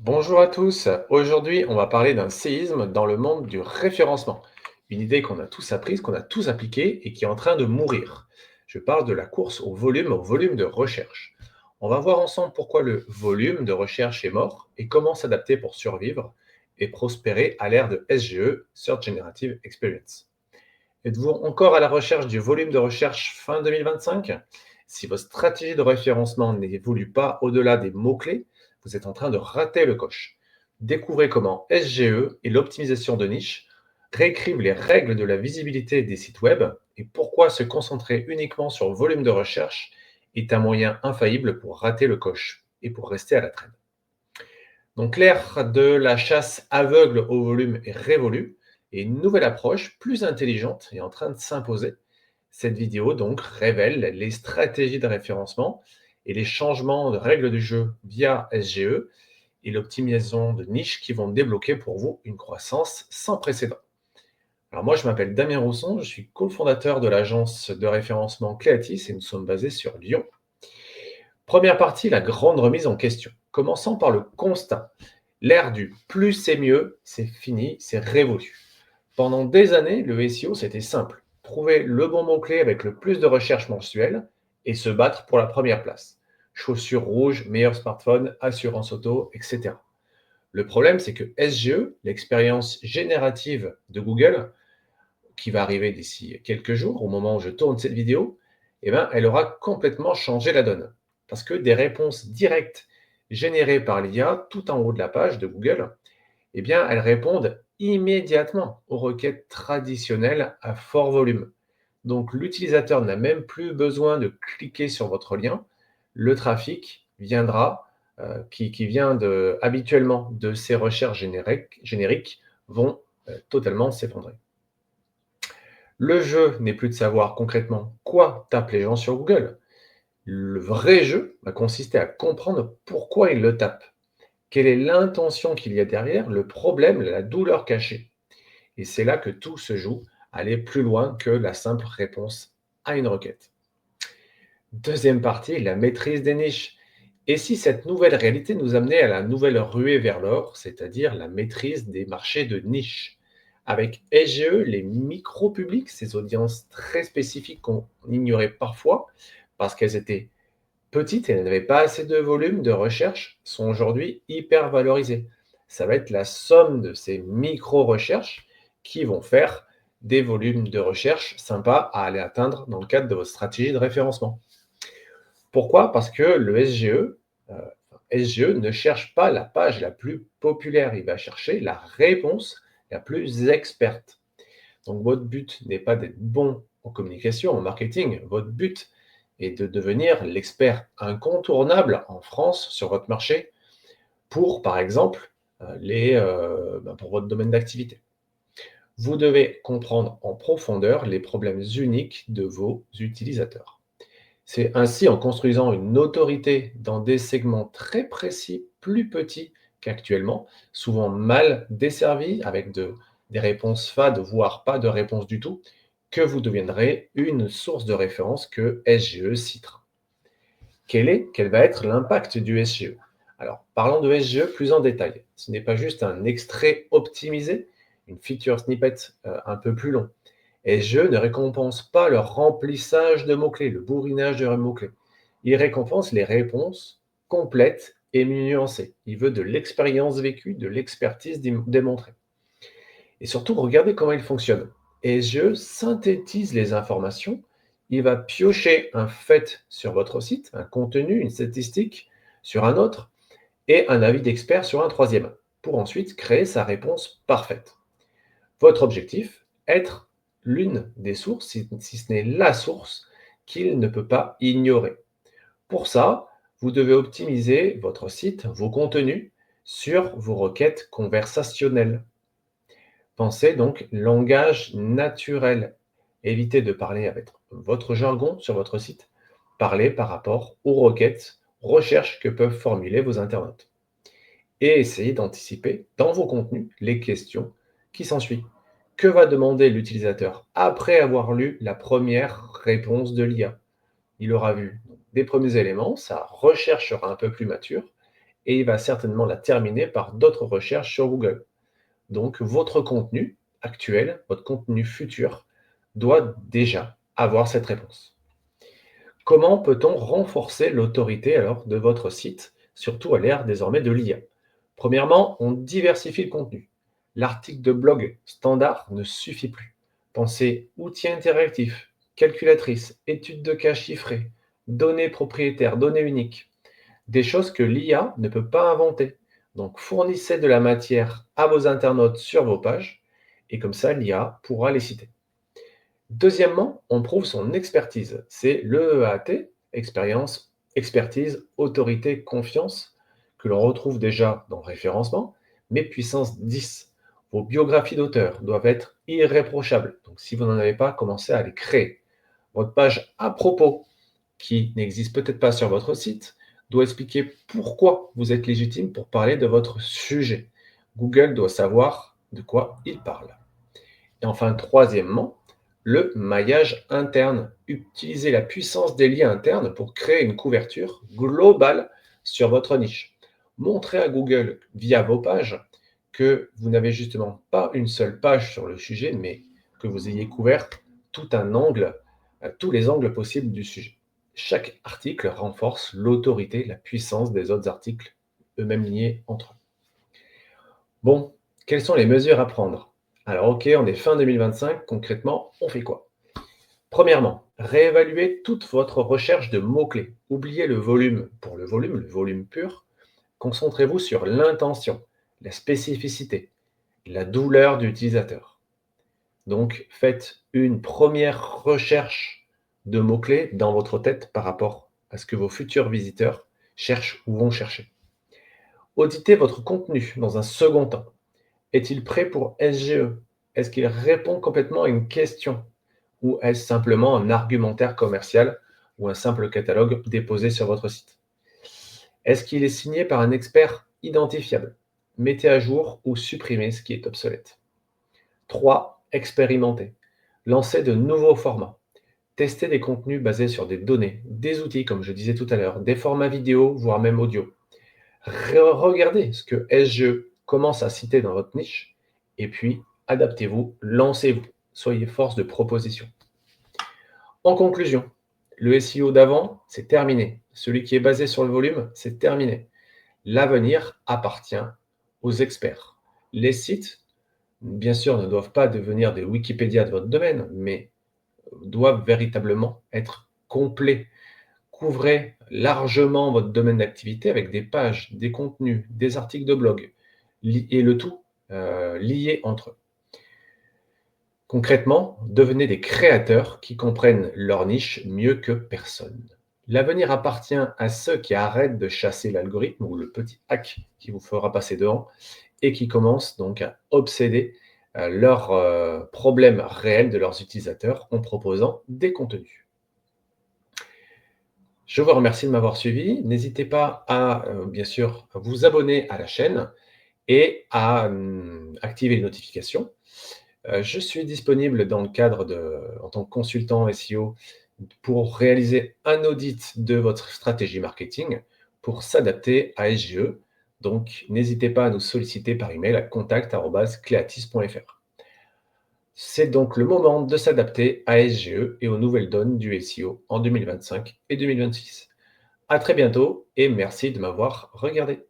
Bonjour à tous. Aujourd'hui, on va parler d'un séisme dans le monde du référencement. Une idée qu'on a tous apprise, qu'on a tous appliquée et qui est en train de mourir. Je parle de la course au volume de recherche. On va voir ensemble pourquoi le volume de recherche est mort et comment s'adapter pour survivre et prospérer à l'ère de SGE, Search Generative Experience. Êtes-vous encore à la recherche du volume de recherche fin 2025? Si votre stratégie de référencement n'évolue pas au-delà des mots-clés, vous êtes en train de rater le coche. Découvrez comment SGE et l'optimisation de niche réécrivent les règles de la visibilité des sites web et pourquoi se concentrer uniquement sur le volume de recherche est un moyen infaillible pour rater le coche et pour rester à la traîne. Donc l'ère de la chasse aveugle au volume est révolue et une nouvelle approche plus intelligente est en train de s'imposer. Cette vidéo donc révèle les stratégies de référencement et les changements de règles du jeu via SGE et l'optimisation de niche qui vont débloquer pour vous une croissance sans précédent. Alors moi je m'appelle Damien Rousson, je suis cofondateur de l'agence de référencement Cleatis et nous sommes basés sur Lyon. Première partie, la grande remise en question. Commençons par le constat. L'ère du plus c'est mieux, c'est fini, c'est révolu. Pendant des années, le SEO, c'était simple. Trouver le bon mot-clé avec le plus de recherches mensuelles et se battre pour la première place. Chaussures rouges, meilleur smartphone, assurance auto, etc. Le problème, c'est que SGE, l'expérience générative de Google, qui va arriver d'ici quelques jours, au moment où je tourne cette vidéo, eh ben, elle aura complètement changé la donne. Parce que des réponses directes générées par l'IA tout en haut de la page de Google, eh bien, elles répondent immédiatement aux requêtes traditionnelles à fort volume. Donc, l'utilisateur n'a même plus besoin de cliquer sur votre lien. Le trafic viendra, qui vient habituellement de ces recherches génériques, vont totalement s'effondrer. Le jeu n'est plus de savoir concrètement quoi tapent les gens sur Google. Le vrai jeu va consister à comprendre pourquoi ils le tapent. Quelle est l'intention qu'il y a derrière, le problème, la douleur cachée. Et c'est là que tout se joue, aller plus loin que la simple réponse à une requête. Deuxième partie, la maîtrise des niches. Et si cette nouvelle réalité nous amenait à la nouvelle ruée vers l'or, c'est-à-dire la maîtrise des marchés de niche. Avec SGE, les micro-publics, ces audiences très spécifiques qu'on ignorait parfois parce qu'elles étaient petites et elles n'avaient pas assez de volume de recherche, sont aujourd'hui hyper valorisées. Ça va être la somme de ces micro-recherches qui vont faire des volumes de recherche sympas à aller atteindre dans le cadre de votre stratégie de référencement. Pourquoi? Parce que le SGE ne cherche pas la page la plus populaire, il va chercher la réponse la plus experte. Donc votre but n'est pas d'être bon en communication, en marketing, votre but est de devenir l'expert incontournable en France sur votre marché pour, par exemple, pour votre domaine d'activité. Vous devez comprendre en profondeur les problèmes uniques de vos utilisateurs. C'est ainsi en construisant une autorité dans des segments très précis, plus petits qu'actuellement, souvent mal desservis, avec des réponses fades, voire pas de réponse du tout, que vous deviendrez une source de référence que SGE citera. Quel va être l'impact du SGE? Alors, parlons de SGE plus en détail. Ce n'est pas juste un extrait optimisé, une feature snippet un peu plus long. SGE ne récompense pas le remplissage de mots-clés, le bourrinage de mots-clés. Il récompense les réponses complètes et nuancées. Il veut de l'expérience vécue, de l'expertise démontrée. Et surtout, regardez comment il fonctionne. SGE synthétise les informations. Il va piocher un fait sur votre site, un contenu, une statistique sur un autre, et un avis d'expert sur un troisième, pour ensuite créer sa réponse parfaite. Votre objectif, être l'une des sources, si ce n'est la source, qu'il ne peut pas ignorer. Pour ça, vous devez optimiser votre site, vos contenus, sur vos requêtes conversationnelles. Pensez donc langage naturel. Évitez de parler avec votre jargon sur votre site. Parlez par rapport aux requêtes, recherches que peuvent formuler vos internautes. Et essayez d'anticiper dans vos contenus les questions qui s'ensuivent. Que va demander l'utilisateur après avoir lu la première réponse de l'IA? Il aura vu des premiers éléments, sa recherche sera un peu plus mature, et il va certainement la terminer par d'autres recherches sur Google. Donc, votre contenu actuel, votre contenu futur, doit déjà avoir cette réponse. Comment peut-on renforcer l'autorité alors de votre site, surtout à l'ère désormais de l'IA? Premièrement, on diversifie le contenu. L'article de blog standard ne suffit plus. Pensez outils interactifs, calculatrice, études de cas chiffrées, données propriétaires, données uniques, des choses que l'IA ne peut pas inventer. Donc fournissez de la matière à vos internautes sur vos pages et comme ça l'IA pourra les citer. Deuxièmement, on prouve son expertise. C'est l'EEAT, expérience, expertise, autorité, confiance, que l'on retrouve déjà dans le référencement, mais puissance 10. Vos biographies d'auteurs doivent être irréprochables. Donc si vous n'en avez pas, commencez à les créer. Votre page à propos, qui n'existe peut-être pas sur votre site, doit expliquer pourquoi vous êtes légitime pour parler de votre sujet. Google doit savoir de quoi il parle. Et enfin, troisièmement, le maillage interne. Utilisez la puissance des liens internes pour créer une couverture globale sur votre niche. Montrez à Google via vos pages que vous n'avez justement pas une seule page sur le sujet, mais que vous ayez couvert tout un angle, tous les angles possibles du sujet. Chaque article renforce l'autorité, la puissance des autres articles, eux-mêmes liés entre eux. Bon, quelles sont les mesures à prendre? Alors OK, on est fin 2025, concrètement, on fait quoi? Premièrement, réévaluez toute votre recherche de mots-clés. Oubliez le volume. Pour le volume pur, concentrez-vous sur l'intention, la spécificité, la douleur de l'utilisateur. Donc, faites une première recherche de mots-clés dans votre tête par rapport à ce que vos futurs visiteurs cherchent ou vont chercher. Auditez votre contenu dans un second temps. Est-il prêt pour SGE? Est-ce qu'il répond complètement à une question? Ou est-ce simplement un argumentaire commercial ou un simple catalogue déposé sur votre site? Est-ce qu'il est signé par un expert identifiable? Mettez à jour ou supprimez ce qui est obsolète. 3. Expérimentez. Lancez de nouveaux formats. Testez des contenus basés sur des données, des outils, comme je disais tout à l'heure, des formats vidéo, voire même audio. Regardez ce que SGE commence à citer dans votre niche et puis adaptez-vous, lancez-vous, soyez force de proposition. En conclusion, le SEO d'avant, c'est terminé. Celui qui est basé sur le volume, c'est terminé. L'avenir appartient aux experts. Les sites, bien sûr, ne doivent pas devenir des Wikipédia de votre domaine, mais doivent véritablement être complets. Couvrez largement votre domaine d'activité avec des pages, des contenus, des articles de blog, et le tout lié entre eux. Concrètement, devenez des créateurs qui comprennent leur niche mieux que personne. L'avenir appartient à ceux qui arrêtent de chasser l'algorithme ou le petit hack qui vous fera passer devant et qui commencent donc à obséder leurs problèmes réels de leurs utilisateurs en proposant des contenus. Je vous remercie de m'avoir suivi. N'hésitez pas à, bien sûr, vous abonner à la chaîne et à activer les notifications. Je suis disponible dans le cadre en tant que consultant SEO pour réaliser un audit de votre stratégie marketing pour s'adapter à SGE. Donc, n'hésitez pas à nous solliciter par email à contact@cleatis.fr. C'est donc le moment de s'adapter à SGE et aux nouvelles donnes du SEO en 2025 et 2026. À très bientôt et merci de m'avoir regardé.